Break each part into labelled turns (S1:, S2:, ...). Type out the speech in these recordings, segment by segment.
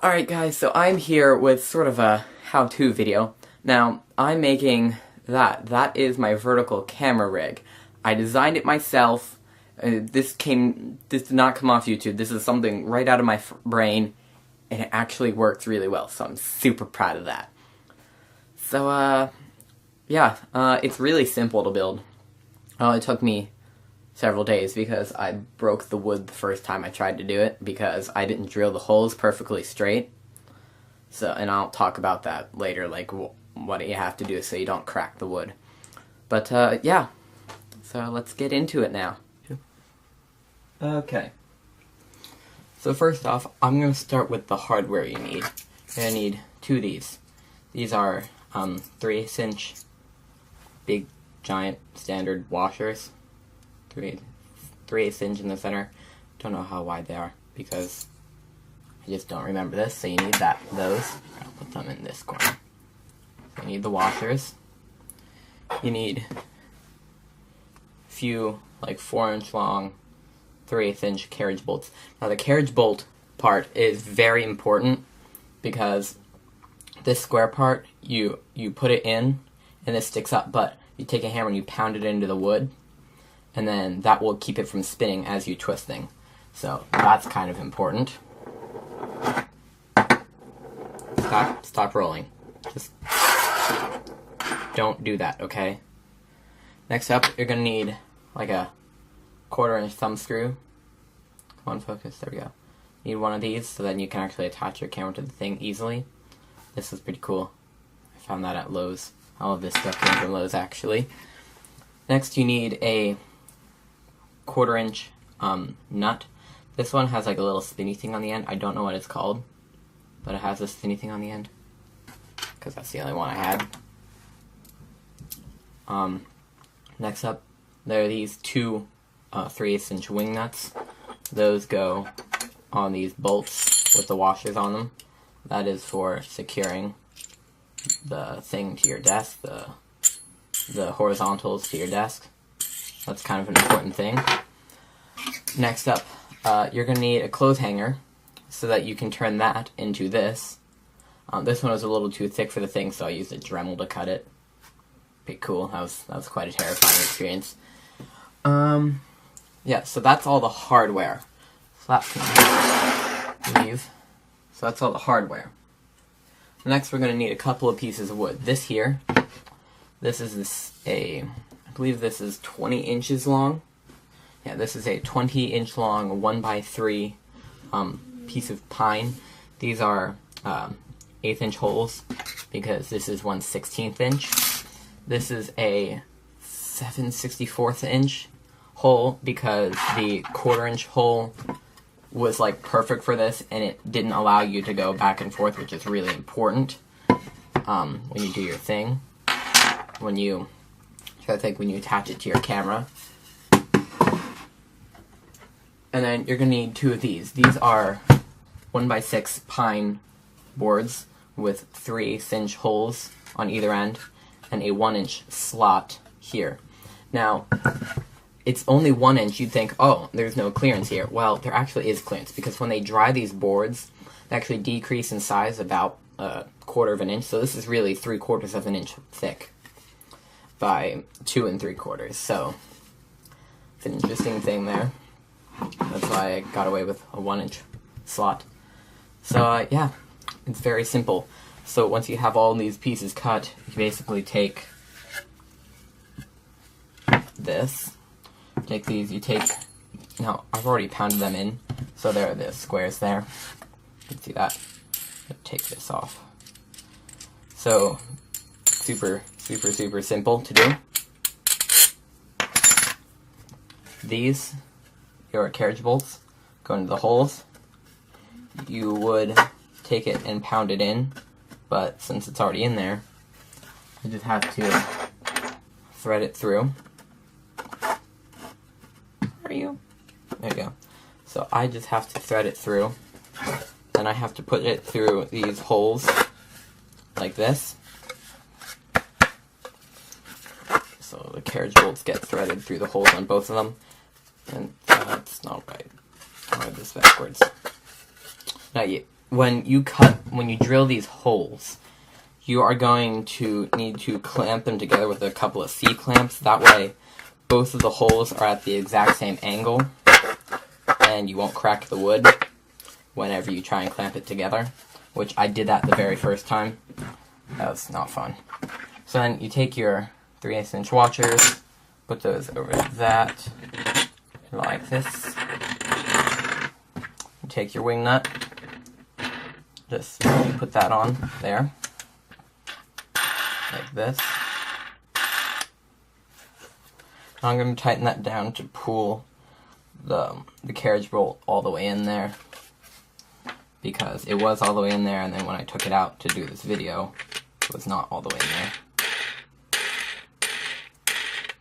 S1: Alright guys, so I'm here with sort of a how-to video. Now, I'm making that is my vertical camera rig. I designed it myself. This did not come off YouTube. This is something right out of my brain, and it actually works really well, so I'm super proud of that. So, yeah, it's really simple to build. It took me several days because I broke the wood the first time I tried to do it because I didn't drill the holes perfectly straight. So, and I'll talk about that later, like what you have to do so you don't crack the wood. But, yeah. So let's get into it now. Okay. So first off, I'm going to start with the hardware you need. You're going to need two of these. These are 3/8" big, giant, standard washers. 3/8" in the center. Don't know how wide they are because I just don't remember this. So you need those. I'll put them in this corner. So you need the washers. You need a few like 4" long, 3/8" carriage bolts. Now the carriage bolt part is very important because this square part you put it in and this sticks up, but you take a hammer and you pound it into the wood. And then that will keep it from spinning as you twist things. So that's kind of important. Stop rolling. Just don't do that, okay? Next up, you're gonna need like a 1/4" thumb screw. Come on, focus. There we go. You need one of these so then you can actually attach your camera to the thing easily. This is pretty cool. I found that at Lowe's. All of this stuff came from Lowe's actually. Next, you need a 1/4" nut. This one has like a little spinny thing on the end. I don't know what it's called, but it has a spinny thing on the end because that's the only one I had. Next up, there are these two 3/8" wing nuts. Those go on these bolts with the washers on them. That is for securing the thing to your desk, the horizontals to your desk. That's kind of an important thing. Next up, you're going to need a clothes hanger so that you can turn that into this. This one was a little too thick for the thing, so I used a Dremel to cut it. Pretty cool. That was quite a terrifying experience. Yeah, so that's all the hardware. So that can leave. So that's all the hardware. Next, we're going to need a couple of pieces of wood. This here, I believe this is 20 inches long. Yeah, this is a 20-inch long 1x3 piece of pine. These are 1/8" holes because this is 1/16 inch. This is a 7/64 hole because the 1/4" hole was like perfect for this and it didn't allow you to go back and forth, which is really important when you do your thing. When you attach it to your camera. And then you're going to need two of these. These are 1x6 pine boards with 3/8" holes on either end and a 1" slot here. Now, it's only 1". You'd think, oh, there's no clearance here. Well, there actually is clearance because when they dry these boards, they actually decrease in size about 1/4 inch. So this is really 3/4 inch thick by 2 3/4. So it's an interesting thing there. That's why I got away with a 1" slot. So yeah, it's very simple. So once you have all these pieces cut, you basically take this. Now I've already pounded them in, so there are the squares there. You can see that. Take this off. So super simple to do. These, your carriage bolts, go into the holes. You would take it and pound it in, but since it's already in there, you just have to thread it through. Where are you? There you go. So I just have to thread it through. Then I have to put it through these holes like this. So the carriage bolts get threaded through the holes on both of them. And that's not right. I read this backwards. Now when you drill these holes, you are going to need to clamp them together with a couple of C-clamps. That way, both of the holes are at the exact same angle, and you won't crack the wood whenever you try and clamp it together, which I did that the very first time. That was not fun. So then you take your 3/8 inch washers, put those over that, like this. You take your wing nut, just put that on there, like this. Now I'm going to tighten that down to pull the carriage bolt all the way in there, because it was all the way in there, and then when I took it out to do this video, it was not all the way in there.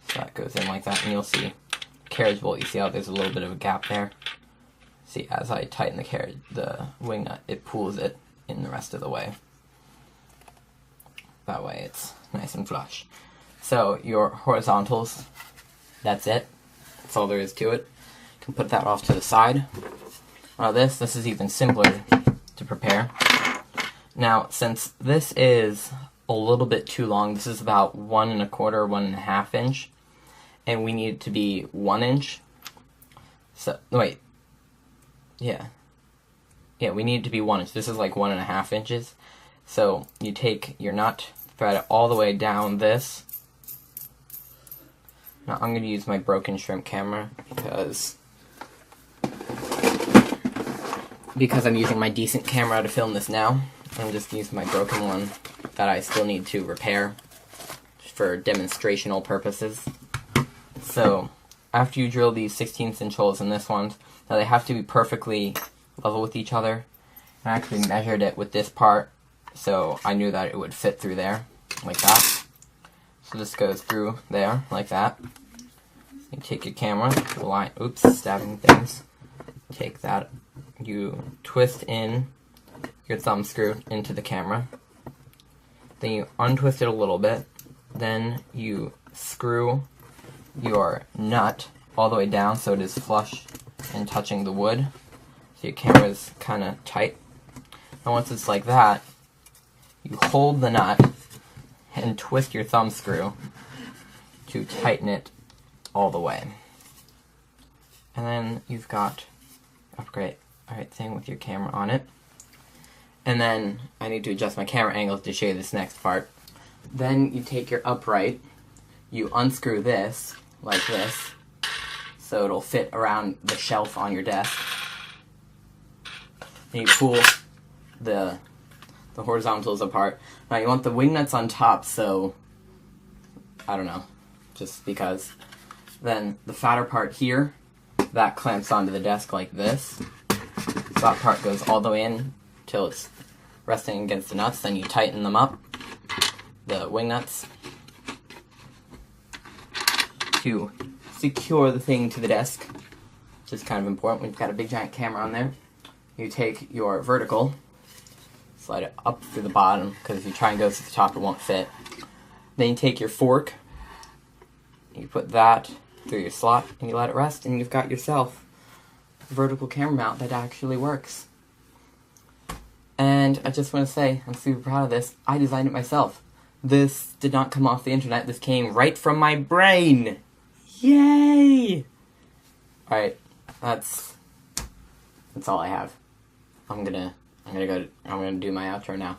S1: So that goes in like that, and you'll see the carriage bolt, you see how there's a little bit of a gap there? See, as I tighten the wing nut, it pulls it in the rest of the way. That way it's nice and flush. So your horizontals, that's it. That's all there is to it. You can put that off to the side. Now this is even simpler to prepare. Now, since this is a little bit too long, this is about 1 1/4, 1.5 inch, and we need it to be 1 inch. So, wait. Yeah, we need it to be 1 inch. This is like 1.5 inches. So, you take your nut, thread it all the way down this. Now, I'm going to use my Broken Shrimp camera because I'm using my decent camera to film this now. I'm just using my broken one that I still need to repair for demonstrational purposes. So, after you drill these 16th inch holes in this one, now they have to be perfectly level with each other. I actually measured it with this part, so I knew that it would fit through there, like that. So this goes through there, like that. You take your camera, line, oops, stabbing things. Take that, you twist in your thumb screw into the camera. Then you untwist it a little bit. Then you screw your nut all the way down so it is flush and touching the wood. So your camera is kind of tight. And once it's like that, you hold the nut and twist your thumb screw to tighten it all the way. And then you've got upgrade right thing with your camera on it. And then I need to adjust my camera angle to show you this next part. Then you take your upright, you unscrew this like this, so it'll fit around the shelf on your desk. Then you pull the horizontals apart. Now you want the wing nuts on top, so I don't know, just because. Then the fatter part here, that clamps onto the desk like this. So that part goes all the way in till it's resting against the nuts. Then you tighten them up, the wing nuts, to secure the thing to the desk, which is kind of important when you've got a big giant camera on there. You take your vertical, slide it up through the bottom, because if you try and go to the top it won't fit. Then you take your fork, you put that through your slot, and you let it rest, and you've got yourself a vertical camera mount that actually works. And I just want to say, I'm super proud of this. I designed it myself. This did not come off the internet. This came right from my brain. Yay! Alright, that's all I have. I'm gonna do my outro now.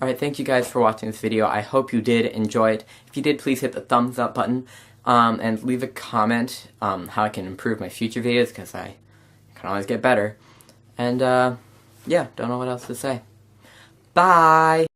S1: Alright, thank you guys for watching this video. I hope you did enjoy it. If you did, please hit the thumbs up button, and leave a comment how I can improve my future videos, because I can always get better. And yeah, don't know what else to say. Bye!